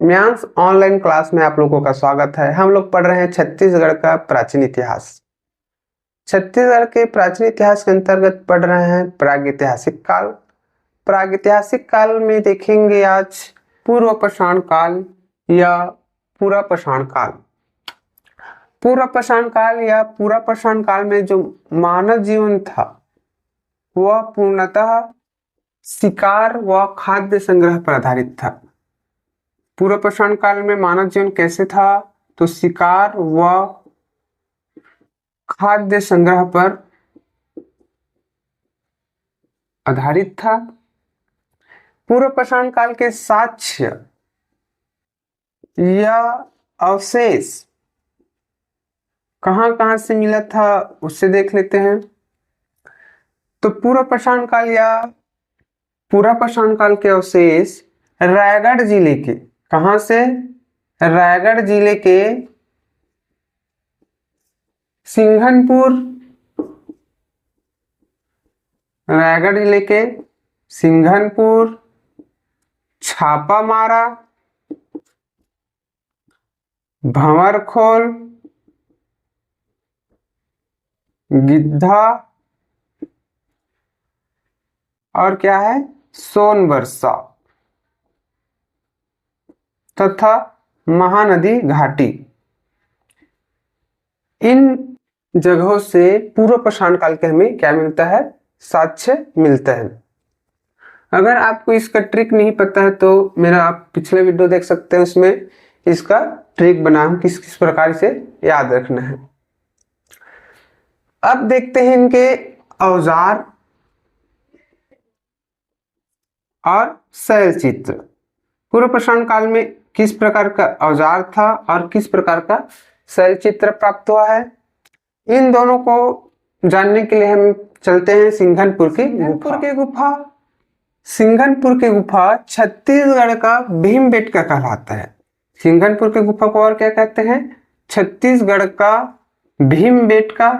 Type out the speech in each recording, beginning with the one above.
म्यांस online class में आप लोगों का स्वागत है। हम लोग पढ़ रहे हैं छत्तीसगढ़ का प्राचीन इतिहास। छत्तीसगढ़ के प्राचीन इतिहास के अंतर्गत पढ़ रहे हैं प्रागैतिहासिक काल। प्रागैतिहासिक काल में देखेंगे आज पूर्व पाषाण काल या पूरा पाषाण काल। पूर्व पाषाण काल या पूरा पाषाण काल में जो मानव जीवन था वह पूर्णतः शिकार व खाद्य संग्रह पर आधारित था। पूर्व पाषाण काल में मानव जीवन कैसे था? तो शिकार व खाद्य संग्रह पर आधारित था। पूर्व पाषाण काल के साक्ष्य या अवशेष कहां से मिला था उससे देख लेते हैं। तो पूर्व पाषाण काल या पूरा पाषाण काल के अवशेष रायगढ़ जिले के, कहां से? रायगढ़ जिले के सिंघनपुर, रायगढ़ जिले के सिंघनपुर, छापामारा, भंवरखोल, गिद्धा और क्या है सोनबरसा तथा महानदी घाटी, इन जगहों से पूर्व पाषाण काल के हमें क्या मिलता है? साक्ष्य मिलता है। अगर आपको इसका ट्रिक नहीं पता है तो मेरा आप पिछले वीडियो देख सकते हैं, उसमें इसका ट्रिक बना हूं किस किस प्रकार से याद रखना है। अब देखते हैं इनके औजार और शैल चित्र। पूर्व पाषाण काल में किस प्रकार का औजार था और किस प्रकार का शैल चित्र प्राप्त हुआ है, इन दोनों को जानने के लिए हम चलते हैं सिंघनपुर की गुफा। सिंघनपुर की गुफा छत्तीसगढ़ का भीमबेटका कहलाता है। सिंघनपुर की गुफा को और क्या कहते हैं? छत्तीसगढ़ का भीमबेटका।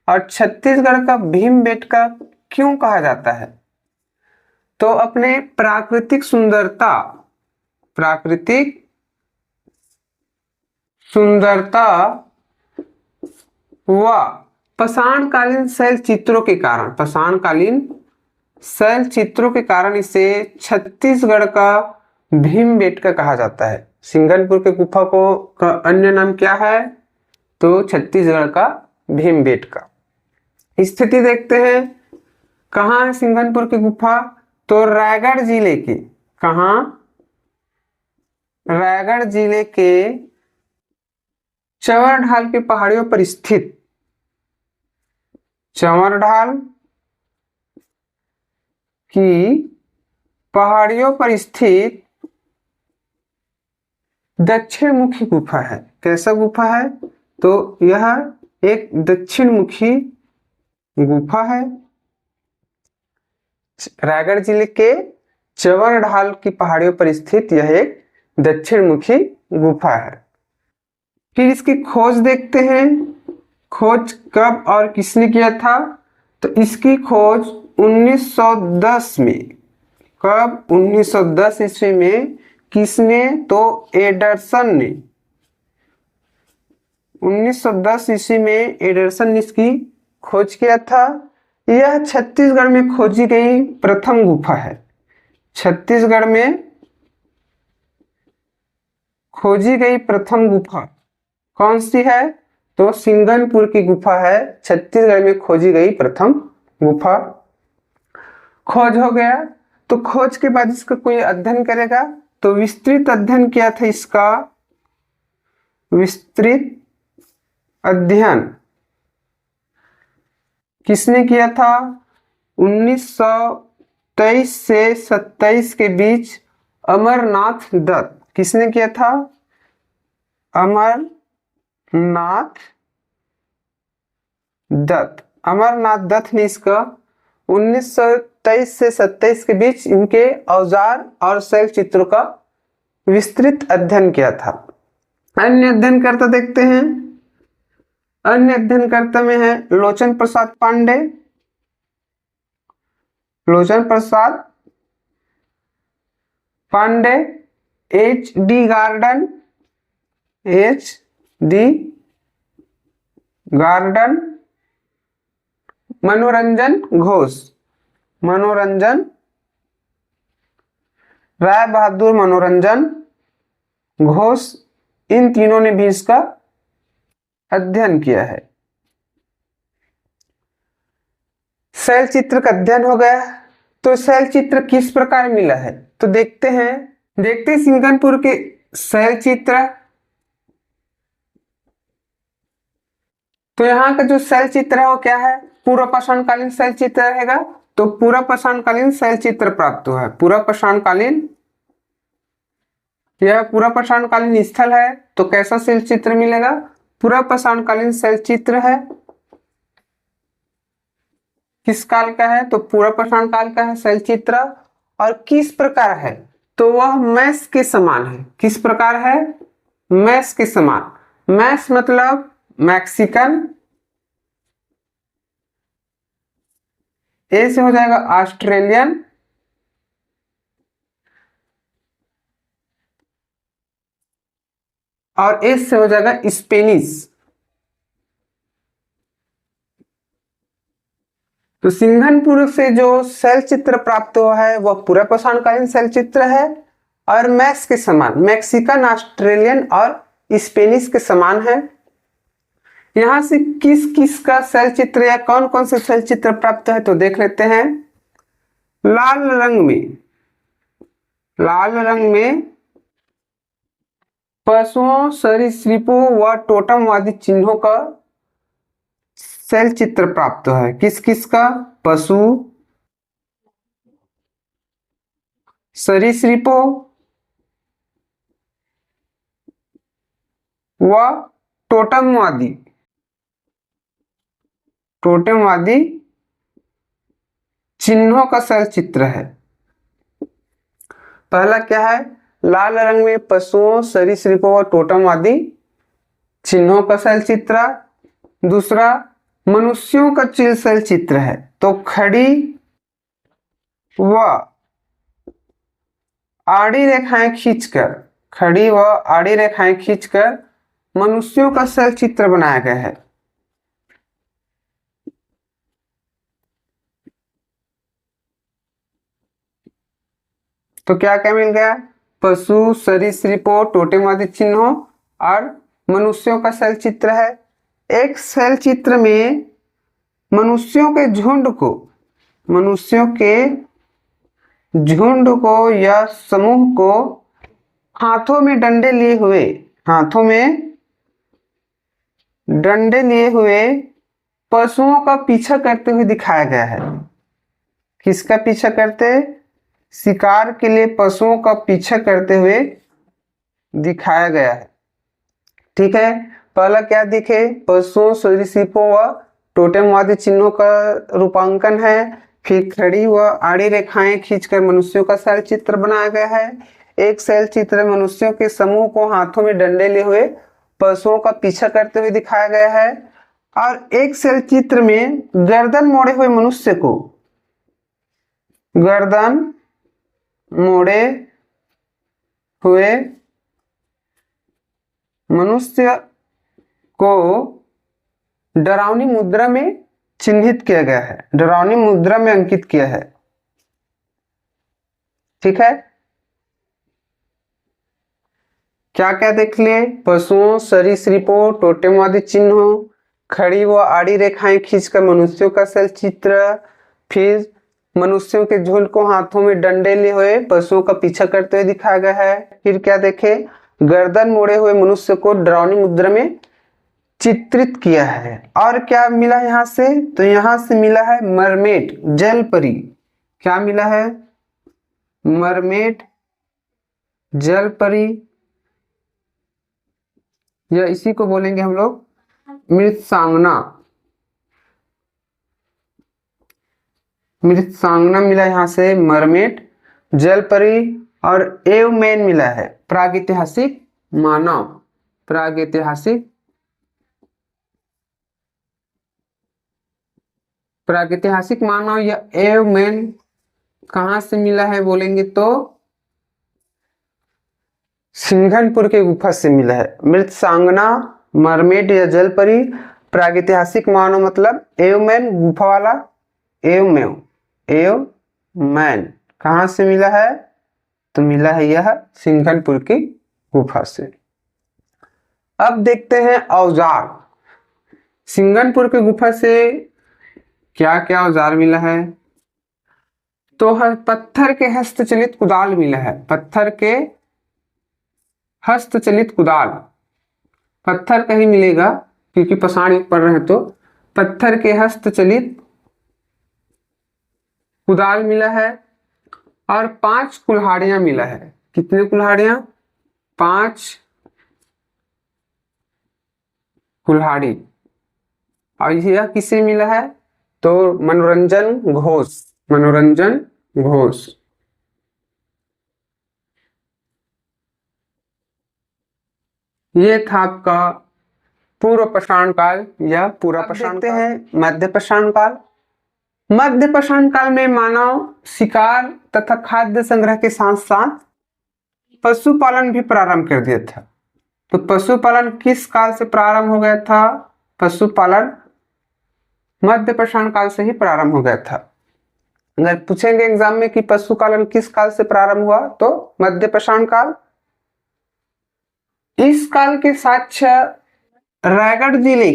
और छत्तीसगढ़ का भीमबेटका क्यों कहा जाता है? तो अपने प्राकृतिक सुंदरता व पाषाणकालीन शैल चित्रों के कारण इसे छत्तीसगढ़ का भीमबेटका कहा जाता है। सिंघनपुर के गुफा को का अन्य नाम क्या है? तो छत्तीसगढ़ का भीमबेटका। स्थिति देखते हैं, कहाँ है सिंघनपुर की गुफा? तो रायगढ़ जिले की, कहाँ? रायगढ़ जिले के चंवरढाल की पहाड़ियों पर स्थित, चंवरढाल की पहाड़ियों पर स्थित दक्षिण मुखी गुफा है। कैसा गुफा है? तो यह एक दक्षिण मुखी गुफा है। रायगढ़ जिले के चंवरढाल की पहाड़ियों पर स्थित यह एक दक्षिण मुखी गुफा है। फिर इसकी खोज देखते हैं, खोज कब और किसने किया था? तो इसकी खोज 1910 में, कब? 1910 ईस्वी में। किसने? तो एडरसन ने। 1910 ईस्वी में एडरसन ने इसकी खोज किया था। यह छत्तीसगढ़ में खोजी गई प्रथम गुफा है। छत्तीसगढ़ में खोजी गई प्रथम गुफा कौन सी है? तो सिंघनपुर की गुफा है। छत्तीसगढ़ में खोजी गई प्रथम गुफा। खोज हो गया तो खोज के बाद इसका कोई अध्ययन करेगा, तो विस्तृत अध्ययन किया था इसका। विस्तृत अध्ययन किसने किया था? 1923 से 27 के बीच अमरनाथ दत्त। किसने किया था? अमरनाथ दत्त ने इसका 1923 से 27 के बीच इनके औजार और शैल चित्रों का विस्तृत अध्ययन किया था। अन्य अध्ययनकर्ता देखते हैं। अन्य अध्ययनकर्ता में है Lochan Prasad Pandey. Lochan Prasad Pandey H D garden, H D garden, Manoranjan Ghosh, मनोरंजन, राय बहादुर मनोरंजन घोष, इन तीनों ने भी इसका अध्ययन किया है। शैल चित्र का अध्ययन हो गया। तो शैल चित्र किस प्रकार मिला है तो देखते हैं। देखते हैं सिंघनपुर के शैल चित्र। तो यहाँ का जो शैल चित्र है वो क्या है, पूर्व पाषाणकालीन शैल चित्र रहेगा। तो पूर्व पाषाणकालीन शैल चित्र प्राप्त हुआ है। पूर्व पाषाणकालीन, यह पूर्व पाषाणकालीन स्थल है तो कैसा शैल चित्र मिलेगा, पूर्व पाषाणकालीन शैल चित्र है। किस काल का है तो पूर्व पाषाण काल का है शैल चित्र। और किस प्रकार है तो वह मैस के समान है। किस प्रकार है, मैस के समान। मैस मतलब मैक्सिकन, ए से हो जाएगा ऑस्ट्रेलियन, और एस से हो जाएगा स्पेनिश। तो सिंघनपुर से जो शैल चित्र प्राप्त हुआ है वह पूर्व पाषाणकालीन शैल चित्र है और मैस के समान, मैक्सिकन, ऑस्ट्रेलियन और स्पेनिश के समान है। यहां से किस किस का शैल चित्र या कौन कौन से शैल चित्र प्राप्त है तो देख लेते हैं। लाल रंग में, लाल रंग में पशुओं, सरीसृपों व टोटमवादी चिन्हों का शैल चित्र प्राप्त है। किस किस का, पशु, सरीसृपों व टोटमवादी, टोटमवादी चिन्हों का शैल चित्र है। पहला क्या है, लाल रंग में पशुओं, सरीसृपों व टोटमवादी चिन्हों का शैल चित्र। दूसरा मनुष्यों का शैल चित्र है। तो खड़ी व आड़ी रेखाएं खींचकर, खड़ी व आड़ी रेखाएं खींचकर मनुष्यों का शैल चित्र बनाया गया है। तो क्या क्या मिल गया, पशु, सरीसृपों, टोटेमवादी चिन्हों और मनुष्यों का शैल चित्र है। एक शैल चित्र में मनुष्यों के झुंड को, मनुष्यों के झुंड को या समूह को हाथों में डंडे लिए हुए, हाथों में डंडे लिए हुए पशुओं का पीछा करते हुए दिखाया गया है। किसका पीछा करते, शिकार के लिए पशुओं का पीछा करते हुए दिखाया गया है। ठीक है, पहला क्या दिखे, पशुओं, सरीसृपों व टोटेमवादी चिन्हों का रूपांकन है। फिर खड़ी व आड़ी रेखाएं खींचकर मनुष्यों का शैल चित्र बनाया गया है। एक शैल चित्र मनुष्यों के समूह को हाथों में डंडे लिए हुए पशुओं का पीछा करते हुए दिखाया गया है। और एक शैल चित्र में गर्दन मोड़े हुए मनुष्य को, गर्दन मोड़े हुए मनुष्य को डरावनी मुद्रा में चिन्हित किया गया है, डरावनी मुद्रा में अंकित किया है। ठीक है, क्या क्या देख लिए, पशुओं, सरीसृपों, टोटेमवादी चिन्हों, खड़ी व आड़ी रेखाएं खींचकर मनुष्यों का शैल चित्र, फिर मनुष्यों के झुंड को हाथों में डंडे लिए हुए पशुओं का पीछा करते हुए दिखाया गया है। फिर क्या देखे, गर्दन मोड़े हुए मनुष्य को डरावनी मुद्रा में चित्रित किया है। और क्या मिला यहां से, तो यहां से मिला है मरमेड, जल परी। क्या मिला है, मरमेड, जल परी, या इसी को बोलेंगे हम लोग मृत्सांगना। मृत्सांगना मिला यहां से, मरमेड, जल परी, और एवमैन मिला है प्रागैतिहासिक मानव, प्रागैतिहासिक, प्रागैतिहासिक मानव या एवमैन कहां से मिला है बोलेंगे तो सिंघनपुर के गुफा से मिला है। मृत्सांगना, मरमेड या जलपरी, प्रागैतिहासिक मानव मतलब एवमैन, गुफा वाला एवमेव, एवमैन कहाँ से मिला है? तो मिला है यह सिंघनपुर की गुफा से। अब देखते हैं औजार। सिंघनपुर की गुफा से क्या क्या औजार मिला है? तो पत्थर के हस्तचलित कुदाल मिला है। पत्थर के हस्तचलित कुदाल, पत्थर का ही मिलेगा क्योंकि पसाड़ पढ़ रहे हैं तो पत्थर के हस्तचलित कुदाल मिला है। और 5 कुल्हाड़ियां मिला है। कितने कुल्हाड़ियां? 5 कुल्हाड़ी। और यह किसे मिला है? तो मनोरंजन घोष, मनोरंजन घोष। ये था आपका पूर्व पाषाण काल या पूरा पाषाण। देखते हैं मध्य पाषाण काल। मध्य पाषाण काल में मानव शिकार तथा खाद्य संग्रह के साथ साथ पशुपालन भी प्रारंभ कर दिया था। तो पशुपालन किस काल से प्रारंभ हो गया था? पशुपालन मध्य पाषाण काल से ही प्रारंभ हो गया था। अगर पूछेंगे एग्जाम में कि पशुपालन किस काल से प्रारंभ हुआ, तो मध्य पाषाण काल। इस काल के साक्ष्य रायगढ़ जिले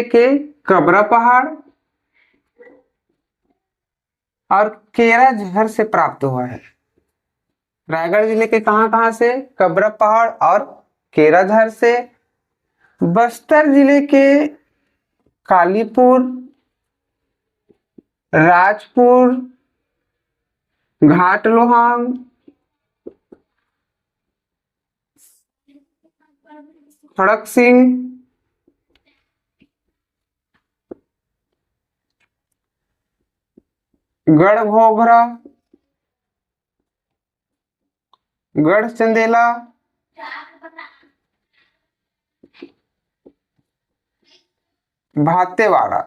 के कबरा पहाड़ और केराझर से प्राप्त हुआ है। रायगढ़ जिले के कहां से? कबरा पहाड़ और केराझर से। बस्तर जिले के कालीपुर, राजपुर, घाटलोहांग, खड़क सिंह, गढ़घोघरा, गढ़चंदेला, भातेवाड़ा,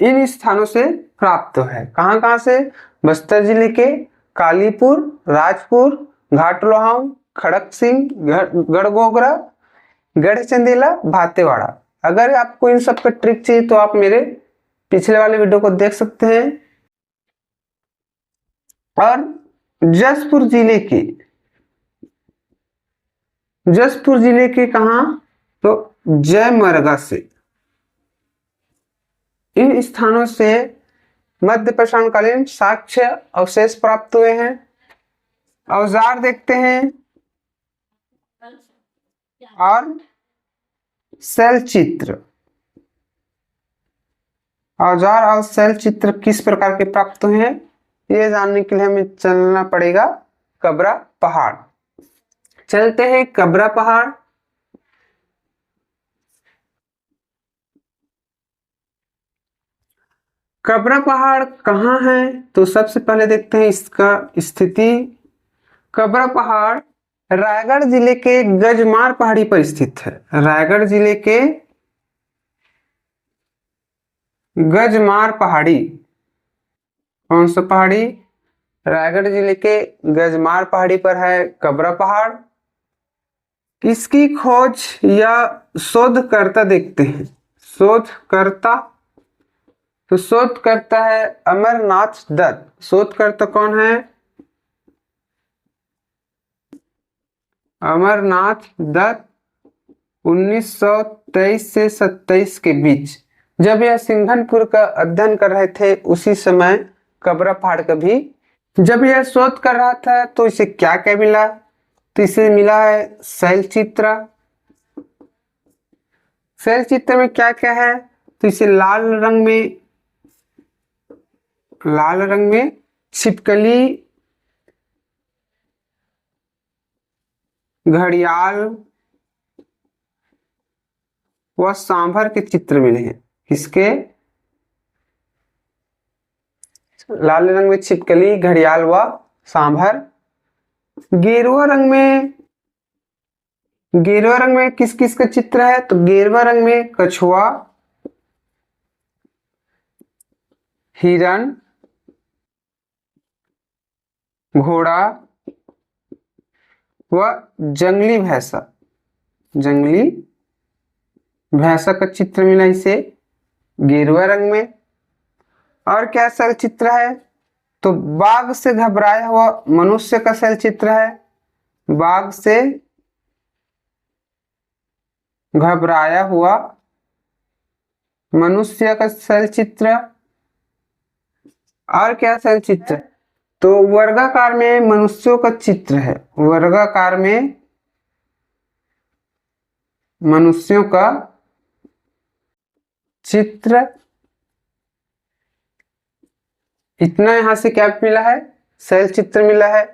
इन स्थानों से प्राप्त है। कहां से? बस्तर जिले के कालीपुर, राजपुर, घाटलोहांग, खड़क सिंह, गढ़घोघरा, गढ़चंदेला, भातेवाड़ा। अगर आपको इन सब का ट्रिक चाहिए तो आप मेरे पिछले वाले वीडियो को देख सकते हैं। और जसपुर जिले के कहां? तो जयमरगा से। इन स्थानों से मध्य पाषाणकालीन साक्ष्य अवशेष प्राप्त हुए हैं। औजार देखते हैं और शैल चित्र। औजार और शैल चित्र किस प्रकार के प्राप्त हुए हैं, ये जानने के लिए हमें चलना पड़ेगा कबरा पहाड़। चलते हैं कबरा पहाड़। कबरा पहाड़ कहाँ है? तो सबसे पहले देखते हैं इसका स्थिति। कबरा पहाड़ रायगढ़ जिले के गजमार पहाड़ी पर स्थित है। रायगढ़ जिले के गजमार पहाड़ी। कौन सा पहाड़ी? रायगढ़ जिले के गजमार पहाड़ी पर है कबरा पहाड़। इसकी खोज या शोधकर्ता देखते हैं। शोधकर्ता, तो शोधकर्ता है अमरनाथ दत्त। शोधकर्ता कौन है? अमरनाथ दत्त। 1923 से 27 के बीच जब यह सिंघनपुर का अध्ययन कर रहे थे, उसी समय कबरा पहाड़ का भी जब यह शोध कर रहा था तो इसे क्या क्या मिला? तो इसे मिला है शैल चित्र। शैल चित्र में क्या क्या है? तो इसे लाल रंग में छिपकली, घड़ियाल व सांभर के चित्र मिले हैं। किसके? लाल रंग में छिपकली, घड़ियाल व सांभर। गेरुआ रंग में किस किस का चित्र है? तो गेरुआ रंग में कछुआ, हिरण, घोड़ा व जंगली भैंसा, जंगली भैंसा का चित्र मिला इसे गेरुआ रंग में। और क्या शैल चित्र है, तो बाघ से घबराया हुआ मनुष्य का शैल चित्र है, बाघ से घबराया हुआ मनुष्य का शैल चित्र। और क्या शैल चित्र, तो वर्गाकार में मनुष्यों का चित्र है, वर्गाकार में मनुष्यों का चित्र। इतना यहां से क्या मिला है, शैल चित्र मिला है।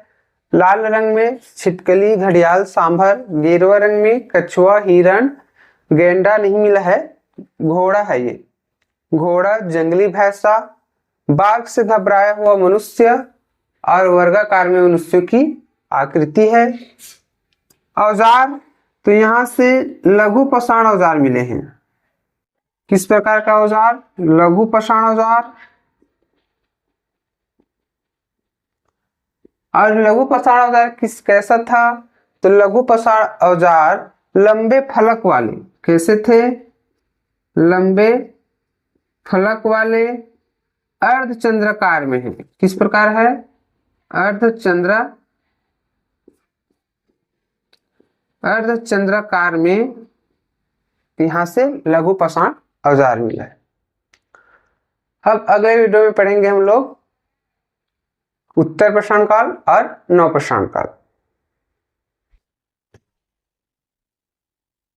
लाल रंग में छिपकली, घड़ियाल, सांभर, गेरुआ रंग में कछुआ, हिरण, गेंडा नहीं मिला है, घोड़ा है ये, घोड़ा, जंगली भैंसा, बाघ से घबराया हुआ मनुष्य और वर्गाकार में मनुष्य की आकृति है। औजार, तो यहां से लघु पाषाण औजार मिले हैं। किस प्रकार का औजार, लघु पाषाण औजार। और लघु पाषाण औजार कैसा था, तो लघु पाषाण औजार लंबे फलक वाले, कैसे थे, लंबे फलक वाले, अर्धचंद्राकार में है। किस प्रकार है, अर्धचंद्राकार में, यहां से लघु पाषाण औजार मिला है। अब अगले वीडियो में पढ़ेंगे हम लोग उत्तर पाषाण काल और नवपाषाण काल।